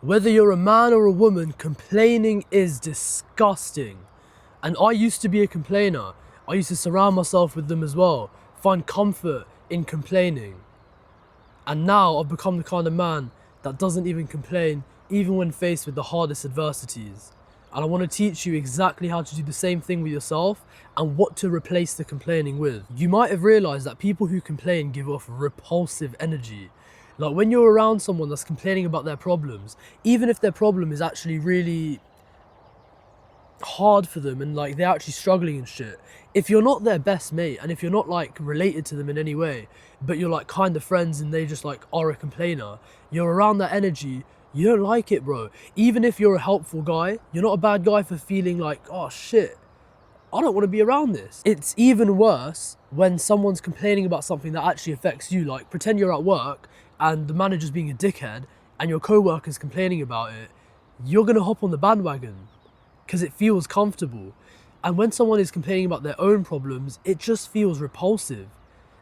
Whether you're a man or a woman, complaining is disgusting. And I used to be a complainer. I used to surround myself with them as well, find comfort in complaining. And now I've become the kind of man that doesn't even complain, even when faced with the hardest adversities. And I want to teach you exactly how to do the same thing with yourself and what to replace the complaining with. You might have realized that people who complain give off repulsive energy. Like when you're around someone that's complaining about their problems, even if their problem is actually really hard for them and like they're actually struggling and shit, if you're not their best mate and if you're not like related to them in any way, but you're like kind of friends and they just like are a complainer, you're around that energy, you don't like it, bro. Even if you're a helpful guy, you're not a bad guy for feeling like, oh shit, I don't want to be around this. It's even worse when someone's complaining about something that actually affects you. Like pretend you're at work and the manager's being a dickhead and your co-worker's complaining about it. You're gonna hop on the bandwagon because it feels comfortable. And when someone is complaining about their own problems, it just feels repulsive.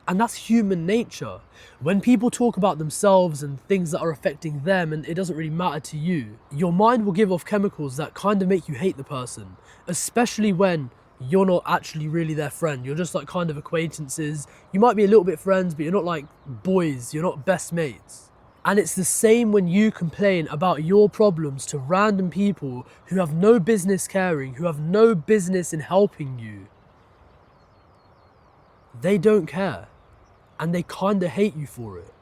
And that's human nature. When people talk about themselves and things that are affecting them and it doesn't really matter to you, your mind will give off chemicals that kind of make you hate the person, especially when you're not actually really their friend. You're just like kind of acquaintances. You might be a little bit friends, but you're not like boys, you're not best mates. And it's the same when you complain about your problems to random people who have no business caring, who have no business in helping you. They don't care. And they kind of hate you for it.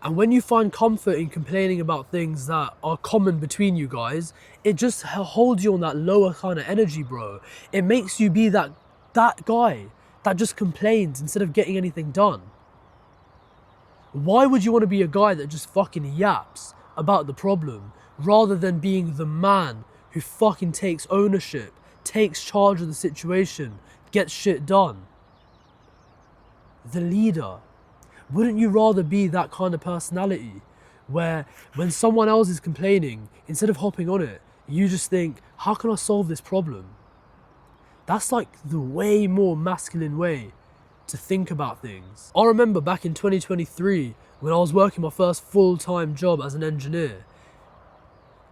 And when you find comfort in complaining about things that are common between you guys, it just holds you on that lower kind of energy, bro. It makes you be that guy that just complains instead of getting anything done. Why would you want to be a guy that just fucking yaps about the problem rather than being the man who fucking takes ownership, takes charge of the situation, gets shit done? The leader. Wouldn't you rather be that kind of personality where when someone else is complaining, instead of hopping on it, you just think, how can I solve this problem? That's like the way more masculine way to think about things. I remember back in 2023 when I was working my first full-time job as an engineer.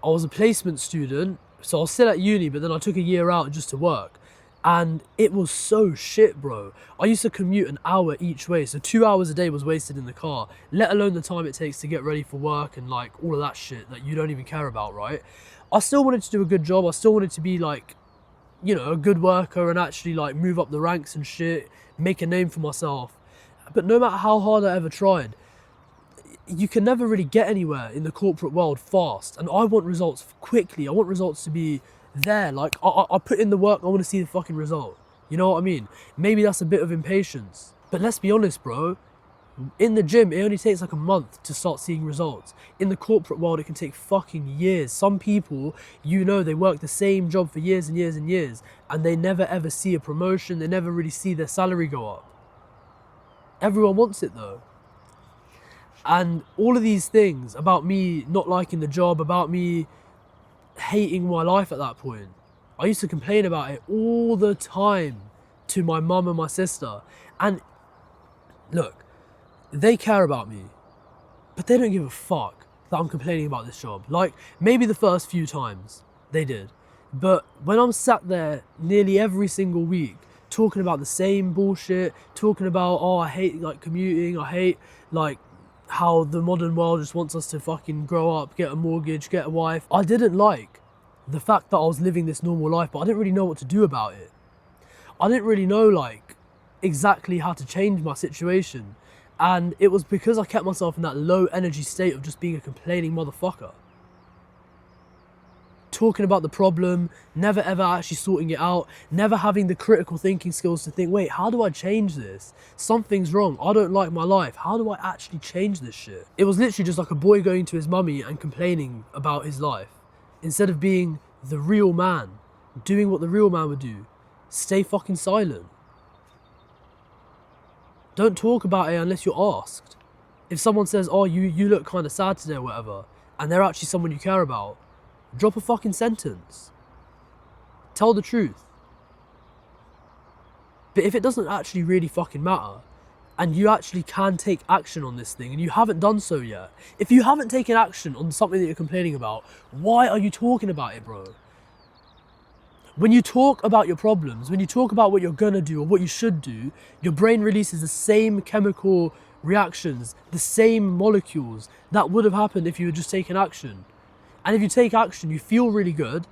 I was a placement student, so I was still at uni, but then I took a year out just to work. And it was so shit, bro. I used to commute an hour each way, so 2 hours a day was wasted in the car, let alone the time it takes to get ready for work and like all of that shit that you don't even care about, right? I still wanted to do a good job. I still wanted to be like, you know, a good worker and actually like move up the ranks and shit, make a name for myself. But no matter how hard I ever tried, you can never really get anywhere in the corporate world fast. And I want results quickly. I want results to be there. Like I put in the work, I want to see the fucking result. You know what I mean? Maybe that's a bit of impatience. But let's be honest, bro. In the gym, it only takes like a month to start seeing results. In the corporate world, it can take fucking years. Some people, you know, they work the same job for years and years and years, and they never ever see a promotion. They never really see their salary go up. Everyone wants it though. And all of these things about me not liking the job, about me hating my life at that point, I used to complain about it all the time to my mum and my sister. And look, they care about me, but they don't give a fuck that I'm complaining about this job. Like, maybe the first few times they did. But when I'm sat there nearly every single week talking about the same bullshit, talking about, oh, I hate like commuting, I hate like how the modern world just wants us to fucking grow up, get a mortgage, get a wife. I didn't like the fact that I was living this normal life, but I didn't really know what to do about it. I didn't really know like exactly how to change my situation. And it was because I kept myself in that low energy state of just being a complaining motherfucker. Talking about the problem, never ever actually sorting it out, never having the critical thinking skills to think, wait, how do I change this? Something's wrong, I don't like my life, how do I actually change this shit? It was literally just like a boy going to his mummy and complaining about his life. Instead of being the real man, doing what the real man would do, stay fucking silent. Don't talk about it unless you're asked. If someone says, oh, you look kind of sad today or whatever, and they're actually someone you care about, drop a fucking sentence. Tell the truth. But if it doesn't actually really fucking matter, and you actually can take action on this thing, and you haven't done so yet. If you haven't taken action on something that you're complaining about, why are you talking about it, bro? When you talk about your problems, when you talk about what you're gonna do or what you should do, your brain releases the same chemical reactions, the same molecules that would have happened if you had just taken action. And if you take action, you feel really good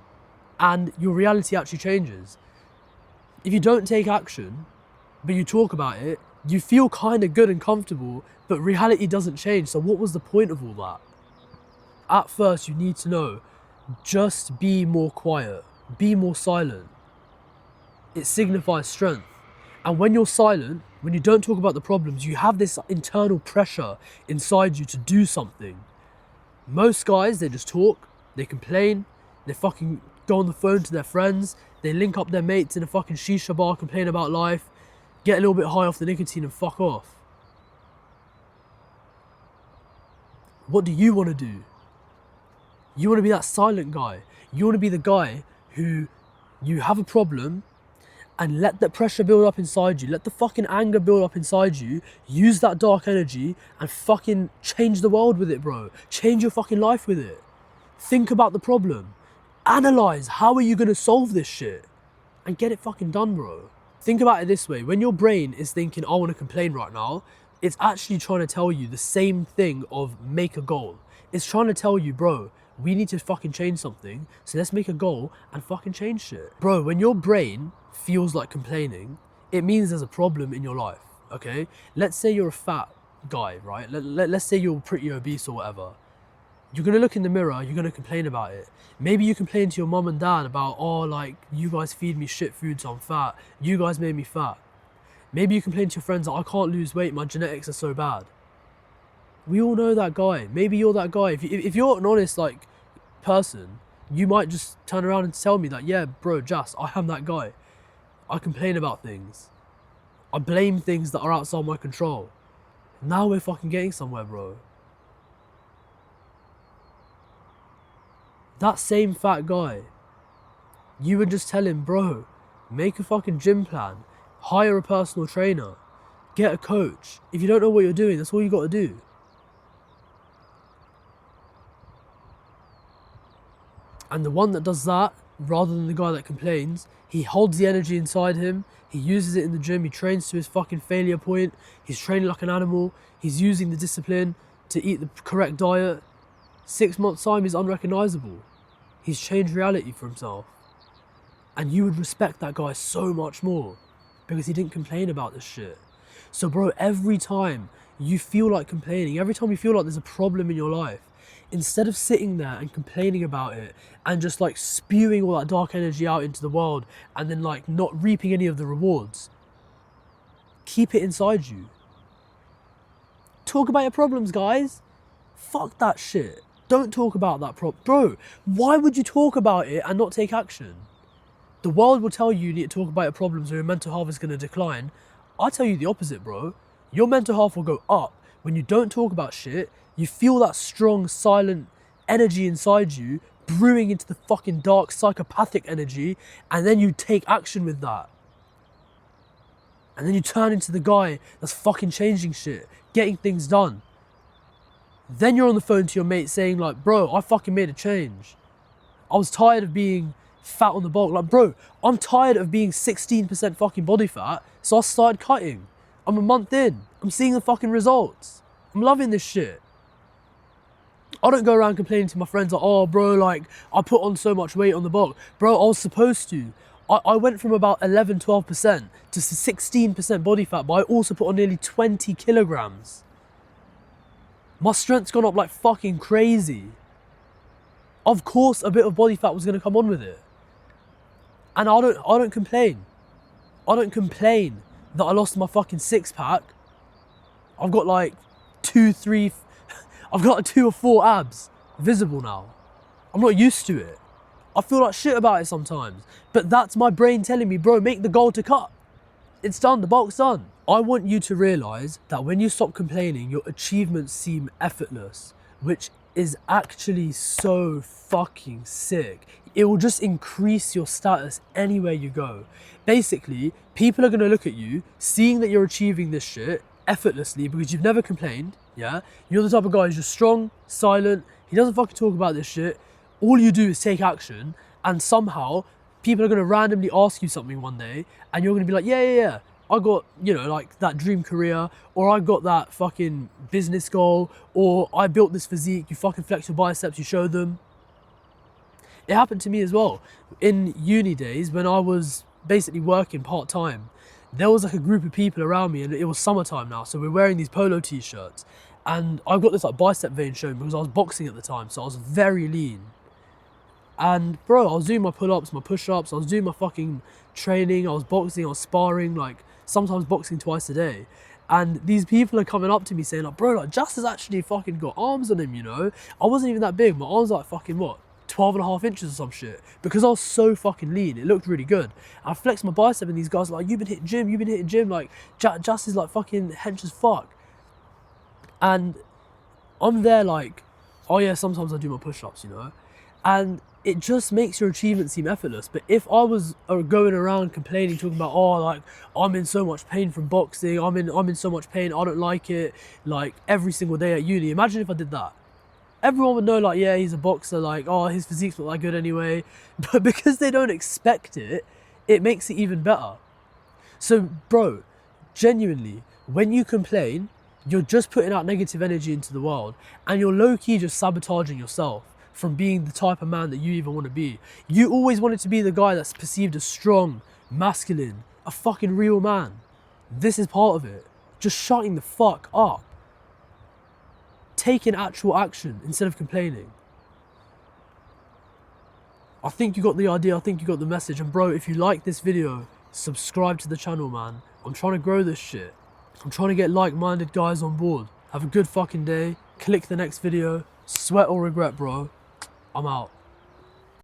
and your reality actually changes. If you don't take action, but you talk about it, you feel kind of good and comfortable, but reality doesn't change. So what was the point of all that? At first, you need to know, just be more quiet, be more silent. It signifies strength. And when you're silent, when you don't talk about the problems, you have this internal pressure inside you to do something. Most guys, they just talk, they complain, they fucking go on the phone to their friends, they link up their mates in a fucking shisha bar, complain about life, get a little bit high off the nicotine and fuck off. What do you want to do? You want to be that silent guy. You want to be the guy who you have a problem and let that pressure build up inside you, let the fucking anger build up inside you, use that dark energy and fucking change the world with it, bro. Change your fucking life with it. Think about the problem. Analyze, how are you gonna solve this shit? And get it fucking done, bro. Think about it this way, when your brain is thinking, I wanna complain right now, it's actually trying to tell you the same thing of make a goal. It's trying to tell you, bro, we need to fucking change something, so let's make a goal and fucking change shit. Bro, when your brain feels like complaining, it means there's a problem in your life, okay? Let's say you're a fat guy, right? Let's say you're pretty obese or whatever. You're gonna look in the mirror, you're gonna complain about it. Maybe you complain to your mum and dad about, oh, like, you guys feed me shit food, so I'm fat. You guys made me fat. Maybe you complain to your friends that I can't lose weight, my genetics are so bad. We all know that guy. Maybe you're that guy. If you're an honest, like, person, you might just turn around and tell me that, yeah, bro, Jas, I am that guy. I complain about things. I blame things that are outside my control. Now we're fucking getting somewhere, bro. That same fat guy, you would just tell him, bro, make a fucking gym plan, hire a personal trainer, get a coach. If you don't know what you're doing, that's all you got to do. And the one that does that, rather than the guy that complains, he holds the energy inside him, he uses it in the gym, he trains to his fucking failure point, he's training like an animal, he's using the discipline to eat the correct diet. 6 months' time, he's unrecognisable. He's changed reality for himself. And you would respect that guy so much more because he didn't complain about this shit. So bro, every time you feel like complaining, every time you feel like there's a problem in your life, instead of sitting there and complaining about it and just like spewing all that dark energy out into the world and then like not reaping any of the rewards, keep it inside you. Talk about your problems, guys. Fuck that shit. Don't talk about that bro, why would you talk about it and not take action? The world will tell you need to talk about your problems or your mental health is going to decline. I tell you the opposite, bro. Your mental health will go up when you don't talk about shit. You feel that strong, silent energy inside you brewing into the fucking dark, psychopathic energy, and then you take action with that. And then you turn into the guy that's fucking changing shit, getting things done. Then you're on the phone to your mate saying like, bro, I fucking made a change. I was tired of being fat on the bulk. Like, bro, I'm tired of being 16% fucking body fat, so I started cutting. I'm a month in. I'm seeing the fucking results. I'm loving this shit. I don't go around complaining to my friends like, oh, bro, like, I put on so much weight on the bulk. Bro, I was supposed to. I went from about 11, 12% to 16% body fat, but I also put on nearly 20 kilograms. My strength's gone up like fucking crazy. Of course, a bit of body fat was going to come on with it. And I don't complain. I don't complain that I lost my fucking six pack. I've got like 2 or 4 abs visible now. I'm not used to it. I feel like shit about it sometimes. But that's my brain telling me, bro, make the goal to cut. It's done, the bulk's done. I want you to realise that when you stop complaining, your achievements seem effortless, which is actually so fucking sick. It will just increase your status anywhere you go. Basically, people are going to look at you, seeing that you're achieving this shit effortlessly because you've never complained, yeah? You're the type of guy who's just strong, silent, he doesn't fucking talk about this shit. All you do is take action, and somehow people are gonna randomly ask you something one day, and you're gonna be like, yeah, I got, you know, like that dream career, or I got that fucking business goal, or I built this physique. You fucking flex your biceps, you show them. It happened to me as well. In uni days, when I was basically working part-time, there was like a group of people around me, and it was summertime now, so we're wearing these polo t-shirts, and I've got this like bicep vein showing because I was boxing at the time, so I was very lean. And bro, I was doing my pull-ups, my push-ups, I was doing my fucking training, I was boxing, I was sparring, like sometimes boxing twice a day. And these people are coming up to me saying like, bro, like Just has actually fucking got arms on him, you know? I wasn't even that big, my arms were like fucking what? 12.5 inches or some shit. Because I was so fucking lean, it looked really good. I flexed my bicep and these guys were like, you've been hitting gym, like Just is like fucking hench as fuck. And I'm there like, oh yeah, sometimes I do my push-ups, you know? And it just makes your achievement seem effortless. But if I was going around complaining, talking about, oh, like, I'm in so much pain from boxing, I'm in so much pain, I don't like it, like, every single day at uni, imagine if I did that. Everyone would know, like, yeah, he's a boxer, like, oh, his physique's not that good anyway. But because they don't expect it, it makes it even better. So, bro, genuinely, when you complain, you're just putting out negative energy into the world, and you're low-key just sabotaging yourself from being the type of man that you even want to be. You always wanted to be the guy that's perceived as strong, masculine, a fucking real man. This is part of it. Just shutting the fuck up. Taking actual action instead of complaining. I think you got the idea, I think you got the message. And bro, if you like this video, subscribe to the channel, man. I'm trying to grow this shit. I'm trying to get like-minded guys on board. Have a good fucking day. Click the next video. Sweat or regret, bro. I'm out.